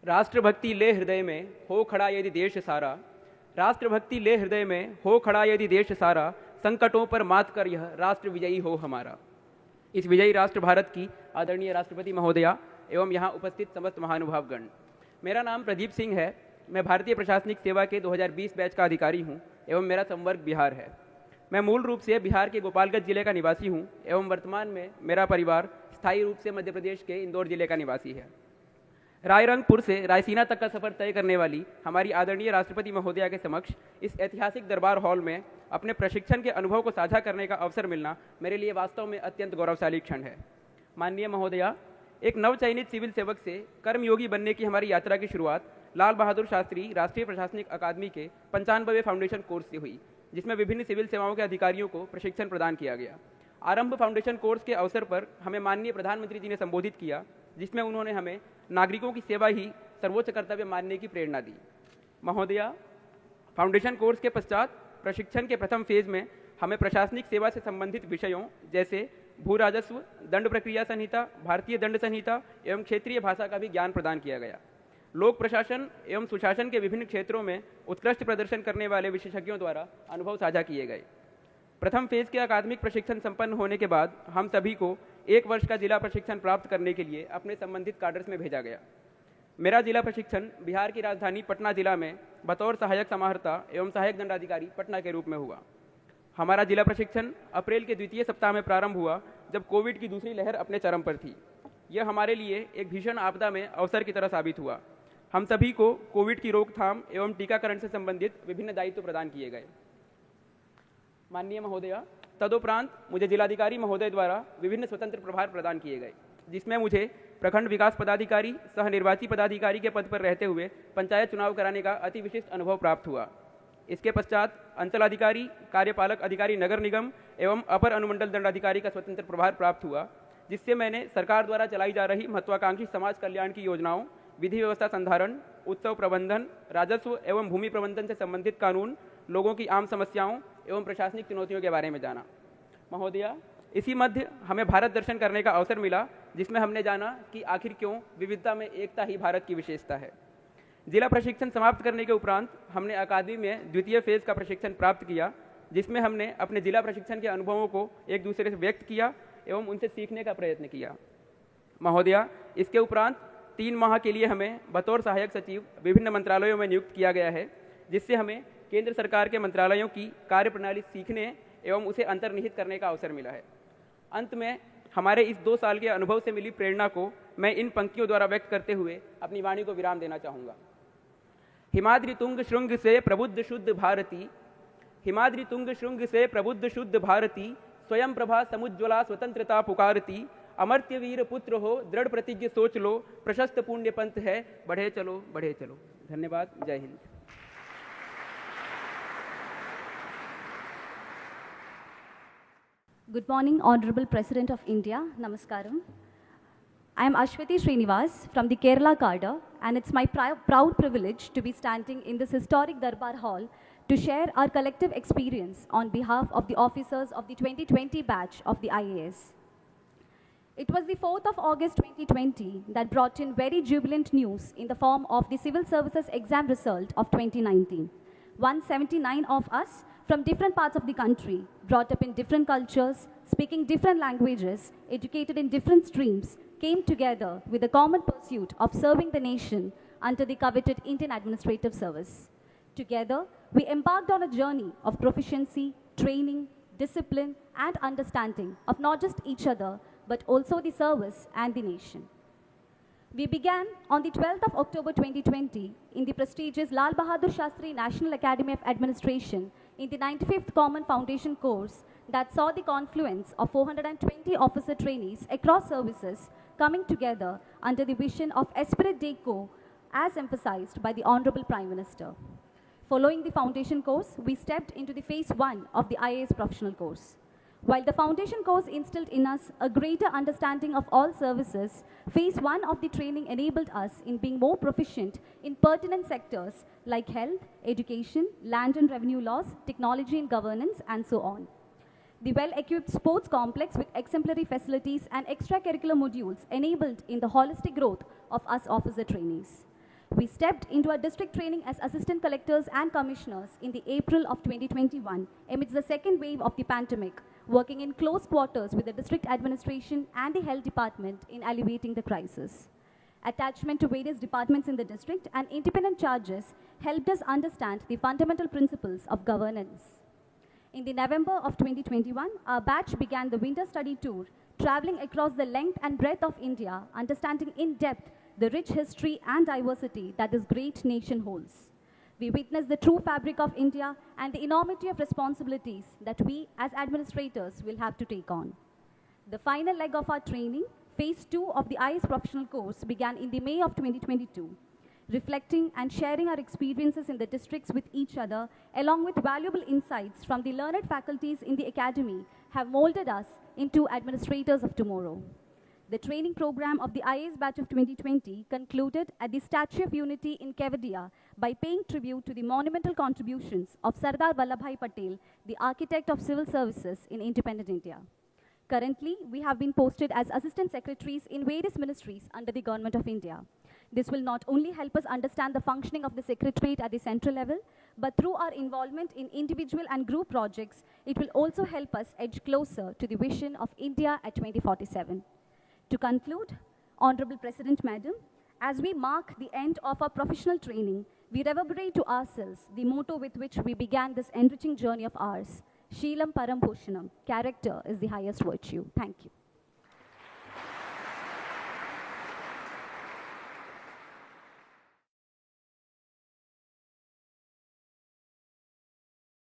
राष्ट्रभक्ति ले हृदय में हो खड़ा यदि देश सारा, राष्ट्रभक्ति ले हृदय में हो खड़ा यदि देश सारा, संकटों पर मात कर यह राष्ट्र विजयी हो हमारा। इस विजयी राष्ट्र भारत की आदरणीय राष्ट्रपति महोदया एवं यहाँ उपस्थित समस्त महानुभावगण, मेरा नाम प्रदीप सिंह है। मैं भारतीय प्रशासनिक सेवा के 2020 बैच का अधिकारी हूँ एवं मेरा संवर्ग बिहार है। मैं मूल रूप से बिहार के गोपालगंज जिले का निवासी हूँ एवं वर्तमान में मेरा परिवार स्थायी रूप से मध्य प्रदेश के इंदौर जिले का निवासी है। रायरंगपुर से रायसीना तक का सफर तय करने वाली हमारी आदरणीय राष्ट्रपति महोदया के समक्ष इस ऐतिहासिक दरबार हॉल में अपने प्रशिक्षण के अनुभव को साझा करने का अवसर मिलना मेरे लिए वास्तव में अत्यंत गौरवशाली क्षण है। माननीय महोदया, एक नवचयनित सिविल सेवक से कर्मयोगी बनने की हमारी यात्रा की शुरुआत लाल बहादुर शास्त्री राष्ट्रीय प्रशासनिक अकादमी के 95वें फाउंडेशन कोर्स से हुई, जिसमें विभिन्न सिविल सेवाओं के अधिकारियों को प्रशिक्षण प्रदान किया गया। आरंभ फाउंडेशन कोर्स के अवसर पर हमें माननीय प्रधानमंत्री जी ने संबोधित किया, जिसमें उन्होंने हमें नागरिकों की सेवा ही सर्वोच्च कर्तव्य मानने की प्रेरणा दी। महोदया, फाउंडेशन कोर्स के पश्चात प्रशिक्षण के प्रथम फेज में हमें प्रशासनिक सेवा से संबंधित विषयों जैसे भू राजस्व, दंड प्रक्रिया संहिता, भारतीय दंड संहिता एवं क्षेत्रीय भाषा का भी ज्ञान प्रदान किया गया। लोक प्रशासन एवं सुशासन के विभिन्न क्षेत्रों में उत्कृष्ट प्रदर्शन करने वाले विशेषज्ञों द्वारा अनुभव साझा किए गए। प्रथम फेज के अकादमिक प्रशिक्षण संपन्न होने के बाद हम सभी को 1 वर्ष का जिला प्रशिक्षण प्राप्त करने के लिए अपने संबंधित काडर्स में भेजा गया। मेरा जिला प्रशिक्षण बिहार की राजधानी पटना जिला में बतौर सहायक समाहर्ता एवं सहायक दंडाधिकारी पटना के रूप में हुआ। हमारा जिला प्रशिक्षण अप्रैल के द्वितीय सप्ताह में प्रारंभ हुआ, जब कोविड की दूसरी लहर अपने चरम पर थी। यह हमारे लिए एक भीषण आपदा में अवसर की तरह साबित हुआ। हम सभी को कोविड की रोकथाम एवं टीकाकरण से संबंधित विभिन्न दायित्व प्रदान किए गए। माननीय महोदया, तदुपरांत मुझे जिलाधिकारी महोदय द्वारा विभिन्न स्वतंत्र प्रभार प्रदान किए गए, जिसमें मुझे प्रखंड विकास पदाधिकारी सह निर्वाची पदाधिकारी के पद पर रहते हुए पंचायत चुनाव कराने का अति विशिष्ट अनुभव प्राप्त हुआ। इसके पश्चात अंचलाधिकारी, कार्यपालक अधिकारी नगर निगम एवं अपर अनुमंडल दंडाधिकारी का स्वतंत्र प्रभार प्राप्त हुआ, जिससे मैंने सरकार द्वारा चलाई जा रही महत्वाकांक्षी समाज कल्याण की योजनाओं, विधि व्यवस्था संधारण, उत्सव प्रबंधन, राजस्व एवं भूमि प्रबंधन से संबंधित कानून, लोगों की आम समस्याओं एवं प्रशासनिक चुनौतियों के बारे में जाना। महोदया, इसी मध्य हमें भारत दर्शन करने का अवसर मिला, जिसमें हमने जाना कि आखिर क्यों विविधता में एकता ही भारत की विशेषता है। जिला प्रशिक्षण समाप्त करने के उपरांत हमने अकादमी में द्वितीय फेज का प्रशिक्षण प्राप्त किया, जिसमें हमने अपने जिला प्रशिक्षण के अनुभवों को एक दूसरे से व्यक्त किया एवं उनसे सीखने का प्रयत्न किया। महोदया, इसके उपरांत 3 माह के लिए हमें बतौर सहायक सचिव विभिन्न मंत्रालयों में नियुक्त किया गया है, जिससे हमें केंद्र सरकार के मंत्रालयों की कार्यप्रणाली सीखने एवं उसे अंतर्निहित करने का अवसर मिला है। अंत में हमारे इस 2 साल के अनुभव से मिली प्रेरणा को मैं इन पंक्तियों द्वारा व्यक्त करते हुए अपनी वाणी को विराम देना चाहूँगा। हिमाद्रि तुंग श्रृंग से प्रबुद्ध शुद्ध भारती, हिमाद्रि तुंग श्रृंग से प्रबुद्ध शुद्ध भारती, स्वयं प्रभा समुज्ज्वला स्वतंत्रता पुकारती, अमर्त्य वीर पुत्र हो दृढ़ प्रतिज्ञ सोच लो, प्रशस्त पुण्य पंथ है बढ़े चलो बढ़े चलो। धन्यवाद। जय Hind. Good morning, Honorable President of India. Namaskaram. I am Ashwati Srinivas from the Kerala cadre, and it's my proud privilege to be standing in this historic Darbar Hall to share our collective experience on behalf of the officers of the 2020 batch of the IAS. It was the 4th of August 2020 that brought in very jubilant news in the form of the Civil Services exam result of 2019. 179 of us from different parts of the country, brought up in different cultures, speaking different languages, educated in different streams, came together with the common pursuit of serving the nation under the coveted Indian Administrative Service. Together, we embarked on a journey of proficiency, training, discipline, and understanding of not just each other, but also the service and the nation. We began on the 12th of October 2020 in the prestigious Lal Bahadur Shastri National Academy of Administration in the 95th Common Foundation course that saw the confluence of 420 officer trainees across services coming together under the vision of Esprit de Co, as emphasized by the Honorable Prime Minister. Following the foundation course, we stepped into the phase 1 of the IAS professional course. While the foundation course instilled in us a greater understanding of all services, phase 1 of the training enabled us in being more proficient in pertinent sectors like health, education, land and revenue laws, technology and governance, and so on. The well-equipped sports complex with exemplary facilities and extracurricular modules enabled in the holistic growth of us officer trainees. We stepped into our district training as assistant collectors and commissioners in the April of 2021 amidst the second wave of the pandemic, working in close quarters with the district administration and the health department in alleviating the crisis. Attachment to various departments in the district and independent charges helped us understand the fundamental principles of governance. In the November of 2021, our batch began the winter study tour, traveling across the length and breadth of India, understanding in depth the rich history and diversity that this great nation holds. We witnessed the true fabric of India and the enormity of responsibilities that we as administrators will have to take on. The final leg of our training, phase 2 of the IAS professional course, began in the May of 2022. Reflecting and sharing our experiences in the districts with each other, along with valuable insights from the learned faculties in the academy, have molded us into administrators of tomorrow. The training program of the IAS batch of 2020 concluded at the Statue of Unity in Kevadia by paying tribute to the monumental contributions of Sardar Vallabhbhai Patel, the architect of civil services in independent India. Currently, we have been posted as assistant secretaries in various ministries under the Government of India. This will not only help us understand the functioning of the secretariat at the central level, but through our involvement in individual and group projects, it will also help us edge closer to the vision of India at 2047. To conclude, Honorable President Madam, as we mark the end of our professional training, we reverberate to ourselves the motto with which we began this enriching journey of ours, Sheelam Param Bhushanam, character is the highest virtue. Thank you.